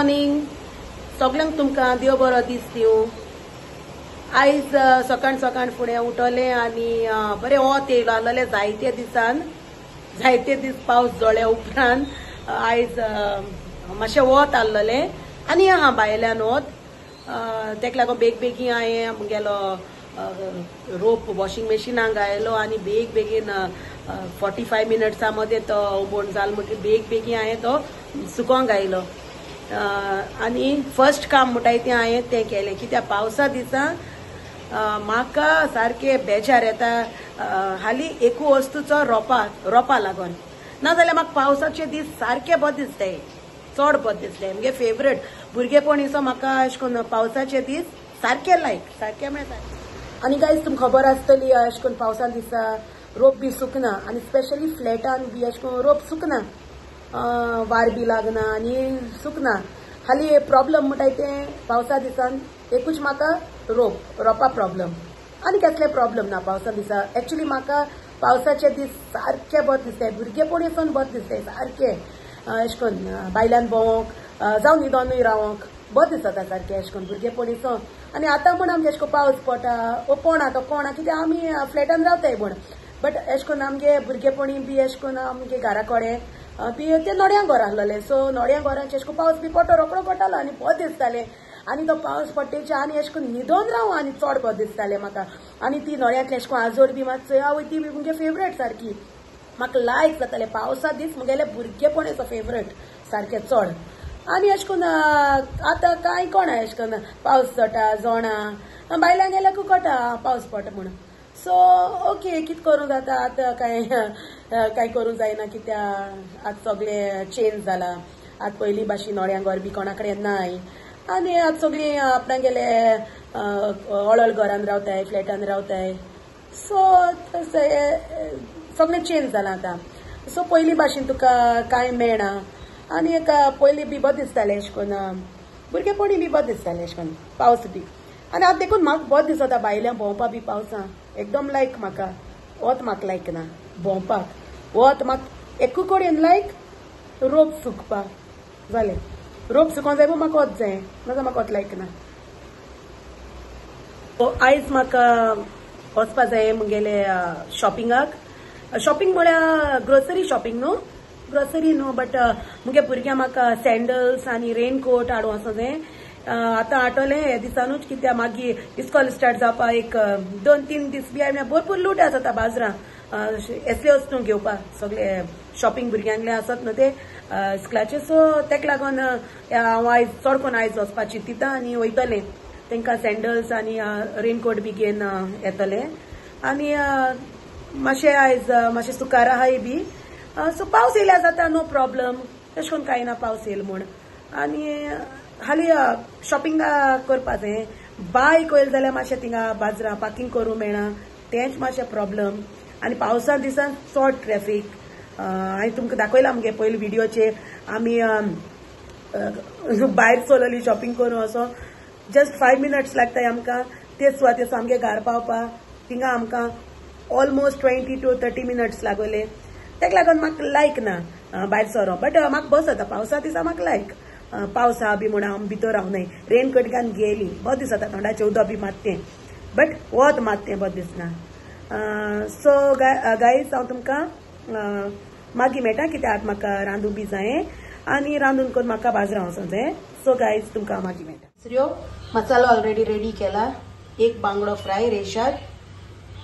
Morning सगळ्यांक तुमकां देव बरो दीस दिवं। आयज सकाळ सकाळ फुडें उठले आनी बरें वत येयलो आहलोलें जायते दिसान जायते दीस पावस जळ्या उपरांत आयज मातशें वत आहलोलें आनी आहा भायल्यान वत तेका लागून बेग बेगीन हांवें म्हगेलो रोप वॉशिंग मशीनाक घायलो आनी बेग बेगीन 45 मिनट्सा मध्ये तो उबोण जालो म्हणटकीर बेग बेगीन हांवें तो सुकोवंक घायलो आनी फर्स्ट काम म्हणटाय तें हांवें तें केलें कित्याक पावसा दिसा म्हाका सारकें बेजार येता हाली एकू वस्तूचो रोपा लागून नाजाल्यार म्हाका पावसाचे दीस सारके बरें दिसताय चड बरें दिसलें म्हगे फेवरेट भुरगेपणीचो म्हाका अशें करून पावसाचे दीस सारके लायक सारके मेळटा आनी गायज तुमकां खबर आसतली अशें करून पावसा दिसा रोप बी सुकना आनी स्पेशली फ्लॅटान बी अशें करून रोप सुकना वार बी लागना आनी सुकना हाली प्रॉब्लम म्हणटाय तें पावसा दिसान एकूच म्हाका रोपा प्रॉब्लम आनी कसले प्रॉब्लम ना पावसा दिसा एक्चुली म्हाका पावसाचे दीस सारके बरें दिसताय भुरगेपणीसून बरें दिसताय सारके अशें करून भायल्यान भोंवंक जावं न्हिदोनूय रावंक बरें दिसता सारकें अशें करून भुरगेपणीचो आनी आतां म्हण आमगे अशें करून पावस पडटा कोणा कित्याक आमी फ्लॅटान रावताय म्हण बट अशें करून आमगे भुरगेपणी बी अशें करून आमगे घरा कडेन बी ते नोड्यां घर आहलोलें सो नोड्यां घरांचे अशें करून पावस बी पडटा रोकडो पडटालो आनी बरें दिसतालें आनी तो पावस पडटेचे आनी अशें करून न्हिदोन रावं आनी चड बरें दिसतालें म्हाका आनी ती नोड्यांतली अशें करून आजोळ बी मातसो आवय ती बी म्हगे फेवरेट सारकी म्हाका लायक जातालें पावसा दीस म्हगेले भुरगेपणीचो फेवरेट सारकें चड आनी अशें करून आतां कांय कोणा अशें करून पावस चडटा जोणा भायल्यान गेल्यार कळटा पावस पडटा म्हणून सो ओके कितें करूं जाता आतां कांय करूं जायना कित्याक आतां सगळें चेंज जाला आतां पयलीं भाशेन नोड्यां घर बी कोणा कडेन नाय आनी आतां सगळीं आपणागेले हळहळ घरान रावताय फ्लॅटान रावताय सो सगळें चेंज जालां आतां सो पयलीं भाशेन तुका कांय मेळना आनी पयलीं बी बरें दिसतालें अशें करून भुरगेपणी बी बरें दिसतालें अशें करून पावस बी आनी आतां देखून म्हाका बरें दिसता भायल्यान भोंवपा बी पावसां एकदम लायक म्हाका वत म्हाका लायक ना भोंवपाक वत म्हाका एकू कडेन लायक रोप सुकपाक जालें रोप सुकोवंक जाय म्हाका वत जाय नाजाल्यार म्हाका वत लायक ना आयज म्हाका वचपा जाय म्हगेले शॉपिंगाक शॉपिंग म्हळ्यार ग्रोसरी शॉपिंग न्हू ग्रोसरी न्हू बट मुगे भुरग्यांक म्हाका सँडल्स आनी रेनकोट हाडूं वचों जाय आतां हाडटलें हे दिसानूच कित्याक मागीर इस्कॉल स्टार्ट जावपा एक 2-3 दीस बी हांवें भरपूर लूट आसता बाजरां असले वस्तू घेवपाक सगळे शॉपिंग भुरग्यांकले आसत न्हू ते इस्कलाचे सो तेका लागून हांव आयज चड कोन्न आयज वचपाची चिंता आनी वयतलें तांकां सँडल्स आनी रेनकोट बी घेवन येतलें आनी मातशें आयज मातशें सुकार आहाय बी सो पावस येयल्यार जाता नो प्रॉब्लम तशें करून कांय ना पावस येयलो म्हूण आनी हाली शॉपिंग करपा जाय बायक वयल जाल्यार मातशें थिंगा बाजरां पार्किंग करूं मेळना तेंच मातशें प्रॉब्लम आनी पावसा दिसान चड ट्रॅफीक हांवें तुमकां दाखयलां आमगे पयलीं व्हिडिओचेर आमी भायर चलली शॉपिंग करूं असो जस्ट 5 मिनट्स लागताय आमकां ते सुवातेर आमगे घरा पावपा थिंगा आमकां ऑलमोस्ट 20 to 30 मिनट्स लागले तेका लागून म्हाका लायक ना भायर सरो बट म्हाका बस जाता पावसा दिसा म्हाका लायक पावस आहा बी म्हण हांव भितर रावनाय रेनकोट घालून गेली बरें दिसता थोंडाचें उदक बी मारतें बट वत मारतें बरें दिसना सो गायज हांव तुमकां मागीर मेळटा कित्याक आतां म्हाका रांदूंक बी जाय आनी रांदून करून म्हाका बाजरां वचोंक जाय सो गायज तुमकां मागीर मेळटा दुसऱ्यो मसालो ऑलरेडी रेडी केला एक बांगडो फ्राय रेशाद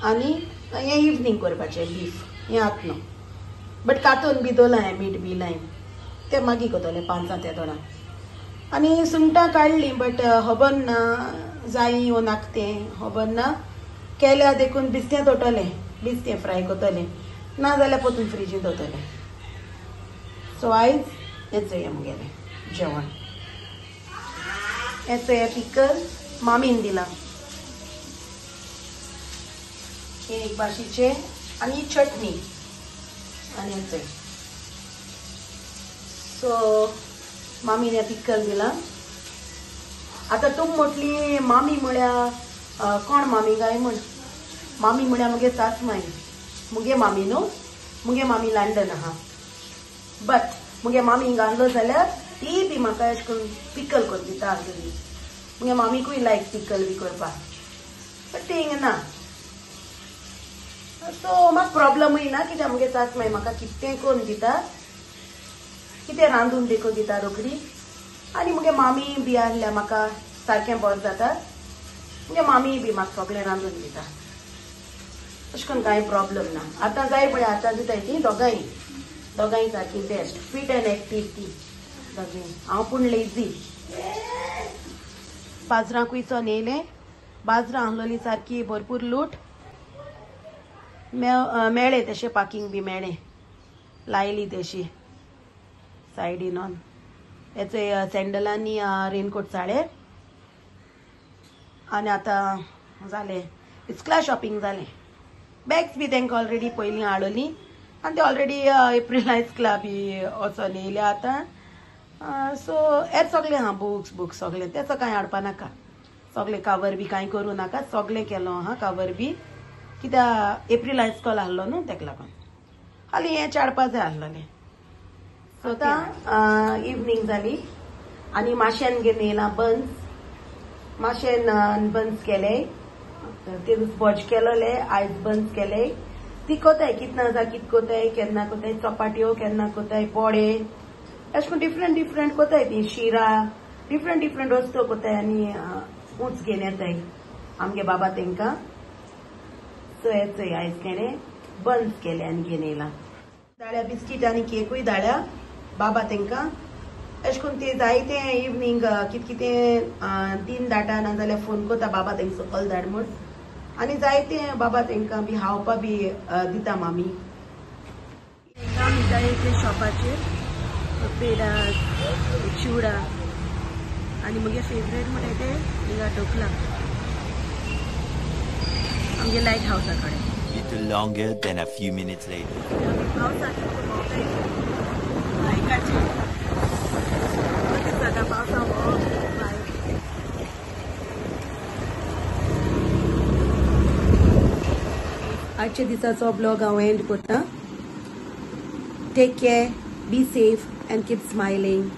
आनी हें इवनिंग करपाचें बीफ हें आतां न्हू बट कातून बी दवरलां हें मीठ बी लायन ते मागीर करतलें 5 ते 2 आनी सुंगटां काडलीं बट खबर ना जायी वो नाक तें खबर ना केल्यार देखून बिस्तें दवरतलें बिस्तें फ्राय करतलें नाजाल्यार पोतून फ्रिजीन दवरतलें सो आयज हेंच चोया मुगेलें जेवण हें चोया पिकल मामीन दिलां हें एक भाशेचें आनी चटणी आनी हें चोय सो मामीने पिकल दिला आता तूं म्हटली मामी म्हळ्यार कोण मामी गाय म्हण मामी म्हळ्यार मुगे सासमाई मुगे मामी न्हू मुगे मामी लंडन आहा बट मुगे मामी हिंगा आहलो जाल्यार ती बी म्हाका अशें करून पिकल करून दिता आसली. मुगे मामीकूय लायक पिकल बी करपाक, बट ते हिंगा ना. सो म्हाका प्रॉब्लमूय ना, कित्याक मुगे सास मागीर म्हाका कितें करून दिता, कितें रांदून देखून दिता रोखडी. आनी मुगे मामी बी आहल्यार म्हाका सारकें बरें जाता. मुगे मामी बी म्हाका सगळें रांदून दिता. अशें करून कांय प्रॉब्लम ना. आतां जाय पळय आतां दिताय ती दोगांय सारकी बेस्ट, फीट एंड एक्टीव ती दोगांय. हांव पूण लेझी. बाजरांकूय सोन येयलें, बाजरां आहलोली सारकी भरपूर लूट. मेळे तशें पार्किंग बी मेळ्ळें, लायली तशी सायडीन. हेचे सँडलांनी रेनकोट साळे. आनी आतां जालें इतकला शॉपिंग जालें. बॅग्स बी तांकां ऑलरेडी पयलीं हाडली आनी ते ऑलरेडी एप्रिलायजला बी वचोन येयले आतां. सो हेर सगळें हा बुक्स सगळें तेचो कांय हाडपा नाका. सगळें कवर बी कांय करूं नाका, सगळें केलो हा कवर बी, कित्याक एप्रिलायज कॉल आहलो न्हू तेका लागून. खाली हें हाडपा जाय आहलोलें. सो आतां इवनिंग जाली आनी माशेन घेवन येयलां बन्स. माशेन बन्स केले, ते भज केलोले, आयज बन्स केले. ती कोताय कितना जा कित कोताय, केन्ना कोताय चपाट्यो, केन्ना कोताय पोडे, अशें करून डिफरंट कोताय ती. शिरा डिफरंट वस्तू कोताय आनी उंच घेवन येताय आमगे बाबा तेंकां. सो हेचोय आयज केलें बन्स केले आनी घेवन येयलां. धाड्या बिस्कीट आनी केकूय धाड्या बाबा तेंकां. अशें करून ते जायते इवनिंग कितें दिन धाडटा नाजाल्यार फोन कोता बाबा तेंकां सकयल धाड म्हूण. आनी जायते बाबा तेंकां बी खावपा बी दिता मामी. मिठायेचे शॉपाचेर पेडा, चिवडा आनी म्हगे फेवरेट म्हणटा ते हिंगा ढोकला आमगे लायट हावसा कडेन. Little longer than a few minutes later. आजच्या दिसाचो ब्लॉग हांव एंड करता. Take care, be safe and keep smiling.